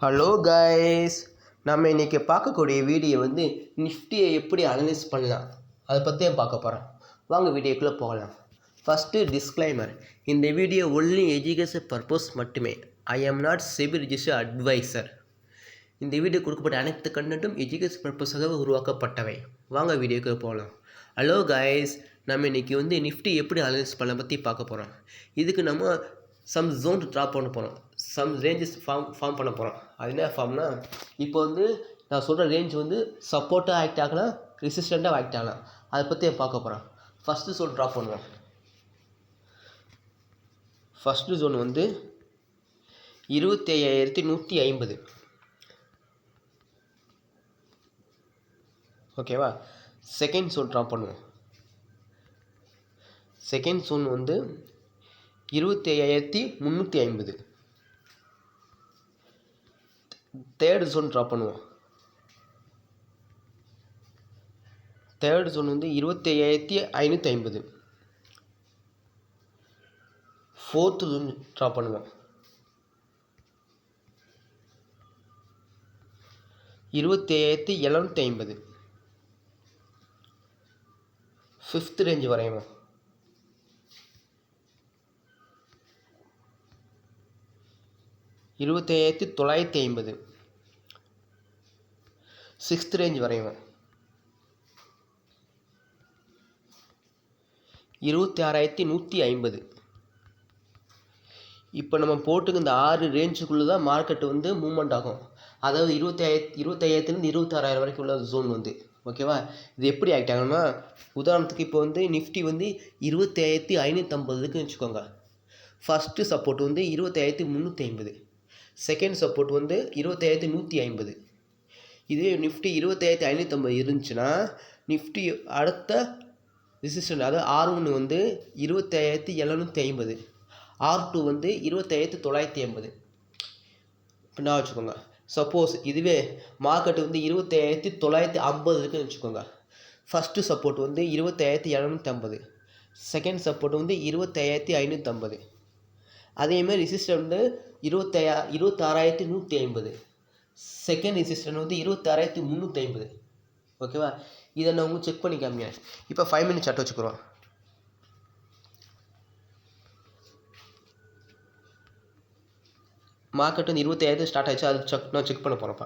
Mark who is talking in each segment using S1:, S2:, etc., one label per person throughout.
S1: Hello guys, நம்ம இன்றைக்கி பார்க்கக்கூடிய வீடியோ வந்து நிஃப்டியை எப்படி அனலைஸ் பண்ணலாம் அதை பற்றி பார்க்க போகிறோம். வாங்க வீடியோக்குள்ளே போகலாம். ஃபஸ்ட்டு டிஸ்க்ளைமர், இந்த வீடியோ ஒன்லி எஜுகேஷன் பர்பஸ் மட்டுமே. I am not SEBI registered adviser. இந்த வீடியோ கொடுக்கப்பட்ட அனைத்து கண்டென்ட்டும் எஜுகேஷன் பர்பஸாக உருவாக்கப்பட்டவை. வாங்க வீடியோக்குள்ளே போகலாம். ஹலோ கைஸ், நம்ம இன்றைக்கி வந்து நிஃப்டி எப்படி அனலைஸ் பண்ண பற்றி பார்க்க போகிறோம். இதுக்கு நம்ம சம் ஜோன் ட்ராப் பண்ண போகிறோம், சம் ரேஞ்சஸ் ஃபார்ம் பண்ண போகிறோம். அது என்ன ஃபார்ம்னா, இப்போ வந்து நான் சொல்கிற ரேஞ்ச் வந்து சப்போர்ட்டாக ஆக்ட் ஆகலாம், ரெசிஸ்டண்ட்டாக ஆக்ட் ஆகலாம். அதை பற்றி பார்க்க போகிறோம். ஃபஸ்ட்டு ஜோன் ட்ராப் பண்ணுவோம். ஃபஸ்ட்டு ஜோன் வந்து 25,150. ஓகேவா? செகண்ட் ஜோன் ட்ராப் பண்ணுவோம். செகண்ட் ஜோன் வந்து 25,350. தேர்ட் ஜோன் ட்ராப் பண்ணுவோம். தேர்ட் ஜோன் வந்து 25,550. ஃபோர்த் ஜோன் ட்ராப் பண்ணுவோம். 25,750. ஃபிஃப்த் ரேஞ்ச் வரையும் 25,950. சிக்ஸ்த் ரேஞ்ச் வரையும் 26,150. இப்போ நம்ம போட்டுக்கு இந்த 6 ரேஞ்சுக்குள்ளே தான் மார்க்கெட் வந்து மூவ்மெண்ட் ஆகும். அதாவது 25,000 26,000 வரைக்கும் உள்ள ஜோன் வந்து. ஓகேவா? இது எப்படி ஆக்ட் ஆகணும்னா, உதாரணத்துக்கு இப்போ வந்து நிஃப்டி வந்து 25,550க்கு வச்சுக்கோங்க. ஃபஸ்ட்டு சப்போர்ட் வந்து 25,350. செகண்ட் சப்போர்ட் வந்து 25,150. இதே நிஃப்டி 25,550 இருந்துச்சுன்னா, நிஃப்டி அடுத்த ரெசிஸ்டன்ட் அதாவது R1 வந்து 25,750, R2 வந்து 25,950 இப்படின்னா வச்சுக்கோங்க. சப்போஸ் இதுவே மார்க்கெட் வந்து 25,950 இருக்குன்னு வச்சுக்கோங்க. ஃபஸ்ட்டு சப்போர்ட் வந்து 25,750, செகண்ட் சப்போர்ட் வந்து 25,550. அதேமாதிரி ரெசிஸ்டன்ட் வந்து 26,150, செகண்ட் ரெசிஸ்டன்ட் வந்து 26,350. ஓகேவா? இதை நான் உங்களுக்கு செக் பண்ணி காமிங்க. இப்போ 5 மினிட்ஸ் சார்ட் வச்சுக்கிறோம். மார்க்கெட் வந்து 25,000 ஸ்டார்ட் ஆயிடுச்சு. அது நான் செக் பண்ண போகிறப்ப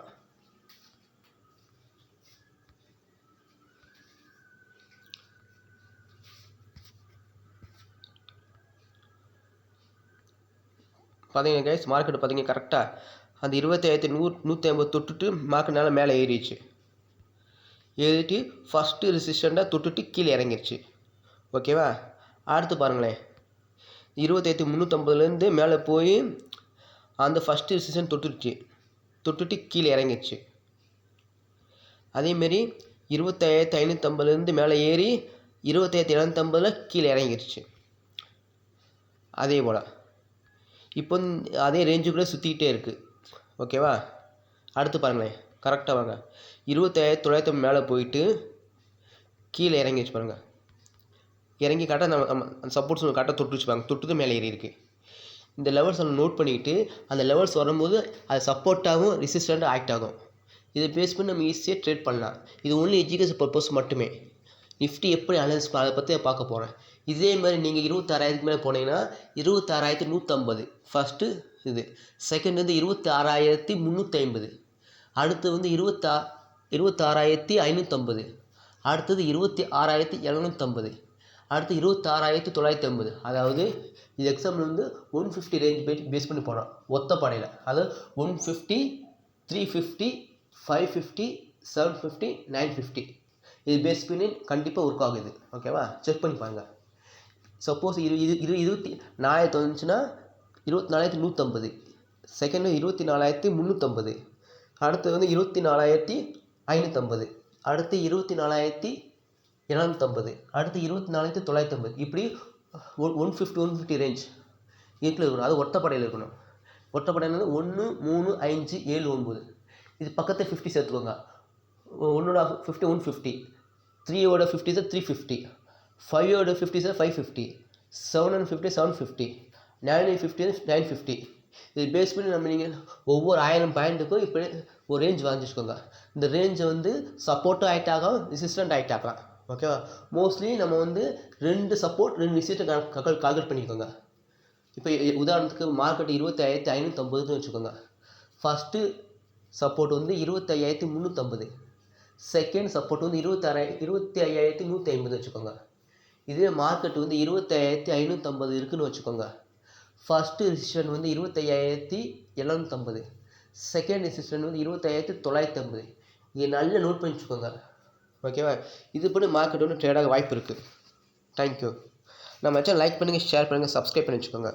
S1: பார்த்தீங்கன்னா கைஸ், மார்க்கெட் பார்த்தீங்க கரெக்டாக அந்த 25,150 தொட்டுட்டு மார்க்கெட்னால மேலே ஏறிட்டு ஃபஸ்ட்டு ரெசிஸ்டண்ட்டாக தொட்டுட்டு கீழே இறங்கிருச்சு. ஓகேவா? அடுத்து பாருங்களேன், 25,350லேருந்து மேலே போய் அந்த ஃபஸ்ட்டு ரெசிஸ்டன்ட் தொட்டுட்டு கீழே இறங்கிருச்சு. அதேமாரி 25,550லேருந்து மேலே ஏறி 25,750 கீழே இறங்கிருச்சு. அதே போல் இப்போ அதே ரேஞ்சுக்குள்ளே சுற்றிக்கிட்டே இருக்குது. ஓகேவா? அடுத்து பாருங்களேன், கரெக்டாக வாங்க. 25,950 மேலே போயிட்டு கீழே இறங்கிச்சு பாருங்கள். இறங்கி கரெக்டாக நம்ம சப்போர்ட்ஸ் கரெக்டாக தொட்டு வச்சுப்பாங்க. தொட்டுட்டு மேலே ஏறி இருக்குது. இந்த லெவல்ஸ் நம்ம நோட் பண்ணிக்கிட்டு அந்த லெவல்ஸ் வரும்போது அது சப்போர்ட்டாகவும் ரெசிஸ்டண்ட்டாக ஆக்ட் ஆகும். இதை பேஸ் பண்ணி நம்ம ஈஸியாக ட்ரேட் பண்ணலாம். இது ஒன்லி எஜுகேஷன் பர்பஸ் மட்டுமே. நிஃப்டி எப்படி அனலைஸ் அதை பற்றி பார்க்க போகிறேன். இதே மாதிரி நீங்கள் 26,000க்கு மேலே போனீங்கன்னா 26,150 ஃபஸ்ட்டு இது. செகண்ட் வந்து 26,350. அடுத்து வந்து 26,550. அடுத்தது 26,750. அடுத்து 26,950. அதாவது இது எக்ஸாம்பிள் வந்து 150 ரேஞ்ச் பேஸ் பண்ணி போகிறோம் ஒத்த படையில். அதாவது 150, 350, 550, 750, 950 இது பேஸ் பண்ணி கண்டிப்பாக ஒர்க் ஆகுது. ஓகேவா? செக் பண்ணி பாருங்கள். சப்போஸ் 24,000 வந்துச்சுன்னா 24,150, செகண்டு 24,350, அடுத்து வந்து 24,550, அடுத்து 24,750, அடுத்து 24,950. இப்படி 150 ரேஞ்ச் வீட்டில் இருக்கணும். அது ஒட்டப்படையில் இருக்கணும். ஒட்டப்படையில் 1, 3, 5, 7, 9 இது பக்கத்தில் 50 சேர்த்துக்கோங்க. 1ஓட 50 150, 3ஓட 50 350, 5ஓட 50 550, 750 750, 950 950. இது பேஸ் பண்ணி நீங்கள் ஒவ்வொரு 1000 பாயிண்ட்டுக்கும் இப்படி ஒரு ரேஞ்ச் வரைஞ்சிக்கோங்க. இந்த ரேஞ்சை சப்போர்ட்டும் ஆக்ட் ஆகும், ரெசிஸ்டன்ட் ஆக்ட் ஆகலாம். ஓகேவா? மோஸ்ட்லி நம்ம 2 சப்போர்ட் 2 ரெசிஸ்டன்ட் கால்குலேட் பண்ணிக்கோங்க. இப்போ உதாரணத்துக்கு மார்க்கெட் 25,550 வச்சுக்கோங்க. ஃபஸ்ட்டு சப்போர்ட் 25,350, செகண்ட் சப்போர்ட் 25,150 வச்சுக்கோங்க. இதே மார்க்கெட் 25,550 இருக்குன்னு வச்சுக்கோங்க. First resistant 25,750, second resistant 25,950. இதை நல்லா நோட் பண்ணி வச்சுக்கோங்க. ஓகேவா? இதுபடி மார்க்கெட் ட்ரேடாக வாய்ப்பு இருக்குது. தேங்க்யூ. நம்ம சேனல் லைக் பண்ணுங்கள், ஷேர் பண்ணுங்கள், சப்ஸ்கிரைப் பண்ணி வச்சுக்கோங்க.